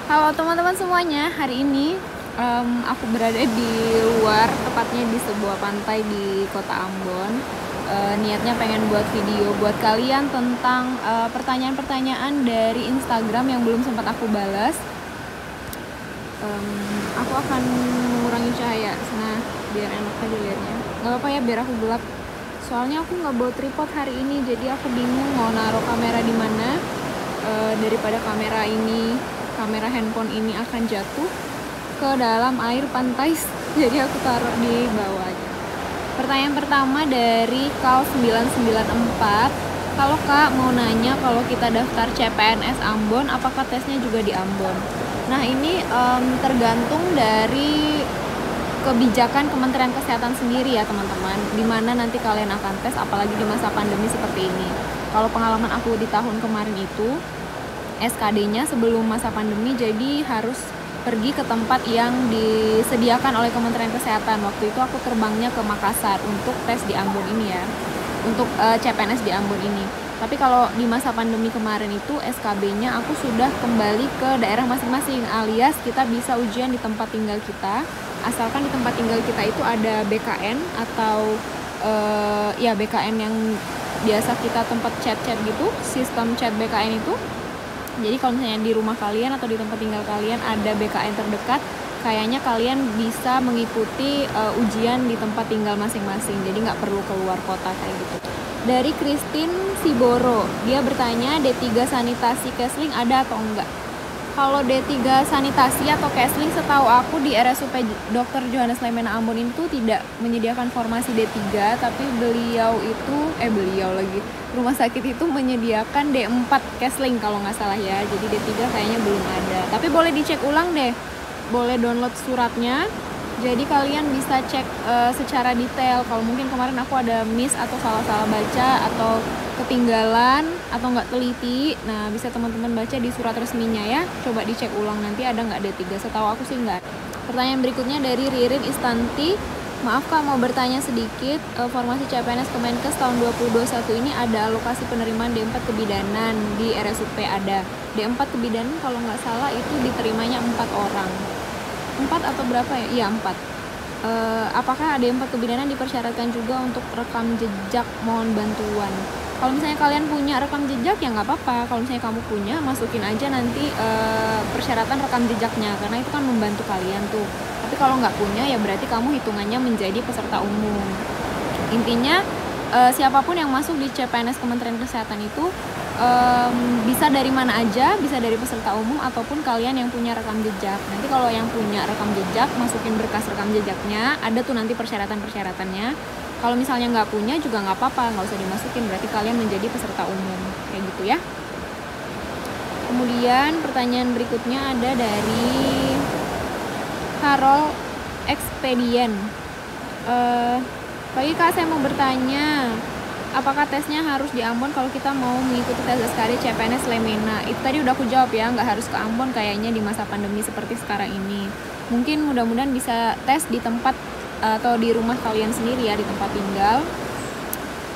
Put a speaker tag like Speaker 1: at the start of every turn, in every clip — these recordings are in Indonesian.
Speaker 1: Halo teman-teman semuanya, hari ini aku berada di luar, tepatnya di sebuah pantai di kota Ambon. Niatnya pengen buat video buat kalian tentang pertanyaan-pertanyaan dari Instagram yang belum sempat aku balas. Aku akan mengurangi cahaya, nah biar enak aja liatnya. Gak apa-apa ya, biar aku gelap. Soalnya aku nggak bawa tripod hari ini, jadi aku bingung mau naruh kamera di mana. Daripada kamera handphone ini akan jatuh ke dalam air pantai, jadi aku taruh di bawah aja. Pertanyaan pertama dari Kal 994. Kalau Kak mau nanya, kalau kita daftar CPNS Ambon, apakah tesnya juga di Ambon? Nah ini tergantung dari kebijakan Kementerian Kesehatan sendiri ya teman-teman, dimana nanti kalian akan tes, apalagi di masa pandemi seperti ini. Kalau pengalaman aku di tahun kemarin itu, SKD-nya sebelum masa pandemi, jadi harus pergi ke tempat yang disediakan oleh Kementerian Kesehatan. Waktu itu aku terbangnya ke Makassar untuk tes di Ambon ini ya, untuk CPNS di Ambon ini. Tapi kalau di masa pandemi kemarin itu SKB-nya aku sudah kembali ke daerah masing-masing, alias kita bisa ujian di tempat tinggal kita, asalkan di tempat tinggal kita itu ada BKN atau ya BKN yang biasa kita tempat chat-chat gitu, sistem chat BKN itu. Jadi kalau misalnya di rumah kalian atau di tempat tinggal kalian ada BKN terdekat, kayaknya kalian bisa mengikuti ujian di tempat tinggal masing-masing. Jadi nggak perlu keluar kota kayak gitu. Dari Christine Siboro, dia bertanya D3 sanitasi Kesling ada atau enggak? Kalau D3 sanitasi atau Kesling, setahu aku di RSUP Dr. Johannes Lemena Ambon itu tidak menyediakan formasi D3, tapi rumah sakit itu menyediakan D4 Kesling kalau nggak salah ya. Jadi D3 kayaknya belum ada, tapi boleh dicek ulang deh, boleh download suratnya, jadi kalian bisa cek secara detail. Kalau mungkin kemarin aku ada miss atau salah-salah baca atau ketinggalan atau nggak teliti, nah bisa teman-teman baca di surat resminya ya, coba dicek ulang nanti ada nggak D3, setahu aku sih nggak. Pertanyaan berikutnya dari Ririn Istanti, maaf Kak mau bertanya sedikit, formasi CPNS Kemenkes tahun 2021 ini ada alokasi penerimaan D4 kebidanan di RSUP ada. D4 kebidanan kalau nggak salah itu diterimanya 4 orang. 4 atau berapa ya? Iya 4. Apakah ada 4 kebidanan dipersyaratkan juga untuk rekam jejak mohon bantuan? Kalau misalnya kalian punya rekam jejak ya nggak apa-apa. Kalau misalnya kamu punya, masukin aja nanti persyaratan rekam jejaknya, karena itu kan membantu kalian tuh. Tapi kalau nggak punya ya berarti kamu hitungannya menjadi peserta umum. Intinya siapapun yang masuk di CPNS Kementerian Kesehatan itu bisa dari mana aja, bisa dari peserta umum ataupun kalian yang punya rekam jejak. Nanti kalau yang punya rekam jejak, masukin berkas rekam jejaknya, ada tuh nanti persyaratan-persyaratannya. Kalau misalnya nggak punya juga nggak apa-apa, nggak usah dimasukin, berarti kalian menjadi peserta umum, kayak gitu ya. Kemudian pertanyaan berikutnya ada dari Harold Expedient. Pagi Kak, saya mau bertanya, apakah tesnya harus di Ambon kalau kita mau mengikuti tes SKD CPNS Lemena? Itu tadi udah aku jawab ya, nggak harus ke Ambon kayaknya di masa pandemi seperti sekarang ini. Mungkin mudah-mudahan bisa tes di tempat atau di rumah kalian sendiri ya, di tempat tinggal.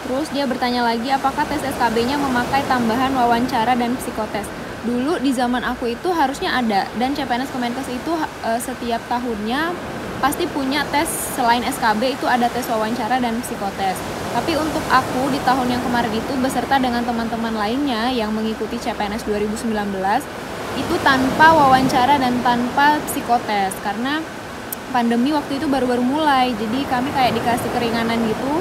Speaker 1: Terus dia bertanya lagi, apakah tes SKB-nya memakai tambahan wawancara dan psikotes? Dulu di zaman aku itu harusnya ada, dan CPNS Kemenkes itu setiap tahunnya pasti punya tes selain SKB, itu ada tes wawancara dan psikotes. Tapi untuk aku di tahun yang kemarin itu beserta dengan teman-teman lainnya yang mengikuti CPNS 2019 itu tanpa wawancara dan tanpa psikotes, karena pandemi waktu itu baru-baru mulai, jadi kami kayak dikasih keringanan gitu,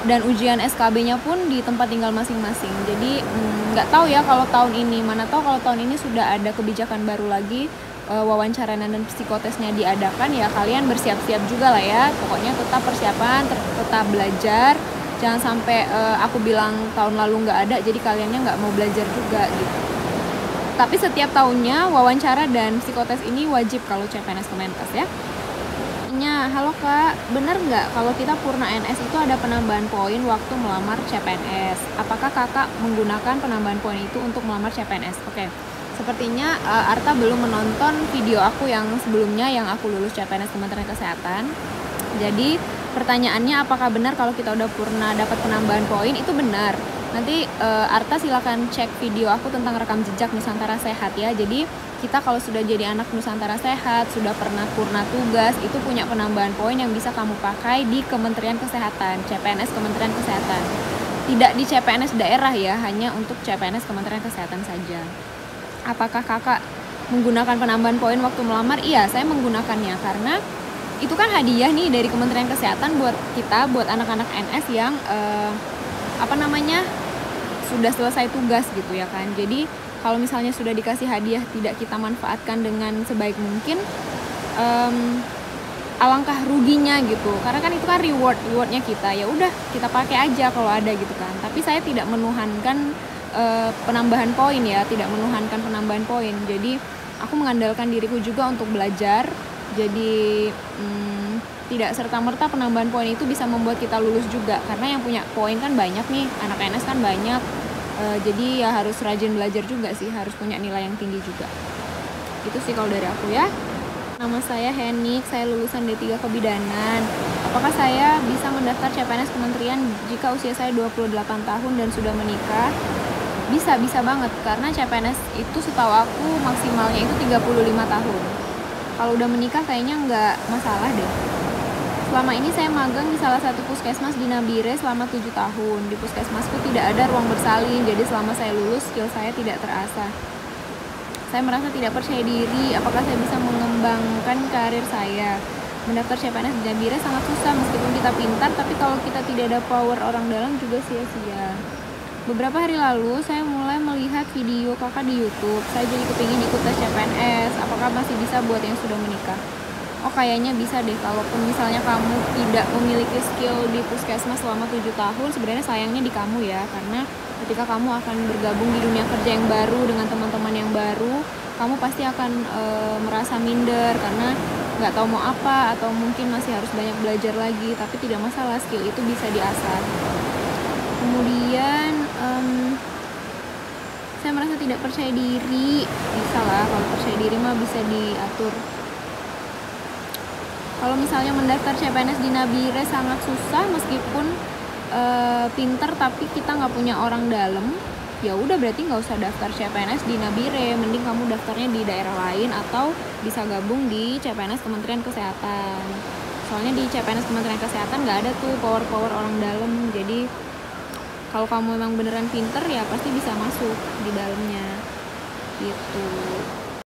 Speaker 1: dan ujian SKB-nya pun di tempat tinggal masing-masing. Jadi nggak tahu ya kalau tahun ini, mana tahu kalau tahun ini sudah ada kebijakan baru lagi, wawancara dan psikotesnya diadakan ya, kalian bersiap-siap juga lah ya. Pokoknya tetap persiapan, tetap belajar, jangan sampai aku bilang tahun lalu nggak ada jadi kaliannya nggak mau belajar juga gitu. Tapi setiap tahunnya wawancara dan psikotes ini wajib kalau CPNS Kemenkes ya. Halo Kak, bener nggak kalau kita purna NS itu ada penambahan poin waktu melamar CPNS? Apakah Kakak menggunakan penambahan poin itu untuk melamar CPNS? Oke. Sepertinya Arta belum menonton video aku yang sebelumnya yang aku lulus CPNS Kementerian Kesehatan. Jadi pertanyaannya apakah benar kalau kita udah purna dapat penambahan poin? Itu benar. Nanti Arta silakan cek video aku tentang rekam jejak Nusantara Sehat ya. Jadi kita kalau sudah jadi anak Nusantara Sehat, sudah pernah purna tugas, itu punya penambahan poin yang bisa kamu pakai di Kementerian Kesehatan, CPNS Kementerian Kesehatan. Tidak di CPNS daerah ya, hanya untuk CPNS Kementerian Kesehatan saja. Apakah kakak menggunakan penambahan poin waktu melamar? Iya, saya menggunakannya karena itu kan hadiah nih dari Kementerian Kesehatan buat kita, buat anak-anak NS yang sudah selesai tugas gitu ya kan. Jadi kalau misalnya sudah dikasih hadiah tidak kita manfaatkan dengan sebaik mungkin, alangkah ruginya gitu. Karena kan itu kan rewardnya kita, ya udah kita pakai aja kalau ada gitu kan. Tapi saya tidak menuhankan penambahan poin ya, tidak menuhankan penambahan poin. Jadi aku mengandalkan diriku juga untuk belajar. Jadi tidak serta-merta penambahan poin itu bisa membuat kita lulus juga, karena yang punya poin kan banyak nih, anak NS kan banyak. Jadi ya harus rajin belajar juga sih, harus punya nilai yang tinggi juga. Itu sih kalau dari aku ya. Nama saya Henik, saya lulusan D3 Kebidanan. Apakah saya bisa mendaftar CPNS Kementerian jika usia saya 28 tahun dan sudah menikah? Bisa banget, karena CPNS itu setahu aku maksimalnya itu 35 tahun. Kalau udah menikah kayaknya nggak masalah deh. Selama ini saya magang di salah satu puskesmas di Nabire selama 7 tahun. Di puskesmasku tidak ada ruang bersalin, jadi selama saya lulus skill saya tidak terasah. Saya merasa tidak percaya diri, apakah saya bisa mengembangkan karir saya? Mendaftar CPNS di Nabire sangat susah meskipun kita pintar, tapi kalau kita tidak ada power orang dalam juga sia-sia. Beberapa hari lalu saya mulai melihat video kakak di YouTube. Saya jadi kepingin ikut tes CPNS. Apakah masih bisa buat yang sudah menikah? Oh kayaknya bisa deh, kalaupun misalnya kamu tidak memiliki skill di puskesmas selama 7 tahun, sebenarnya sayangnya di kamu ya, karena ketika kamu akan bergabung di dunia kerja yang baru dengan teman-teman yang baru, kamu pasti akan merasa minder karena nggak tahu mau apa, atau mungkin masih harus banyak belajar lagi. Tapi tidak masalah, skill itu bisa diasah. Kemudian saya merasa tidak percaya diri. Bisa lah, kalau percaya diri mah bisa diatur. Kalau misalnya mendaftar CPNS di Nabire sangat susah, meskipun pinter tapi kita nggak punya orang dalam, ya udah berarti nggak usah daftar CPNS di Nabire, mending kamu daftarnya di daerah lain atau bisa gabung di CPNS Kementerian Kesehatan. Soalnya di CPNS Kementerian Kesehatan nggak ada tuh power orang dalam, jadi kalau kamu memang beneran pinter ya pasti bisa masuk di dalamnya gitu.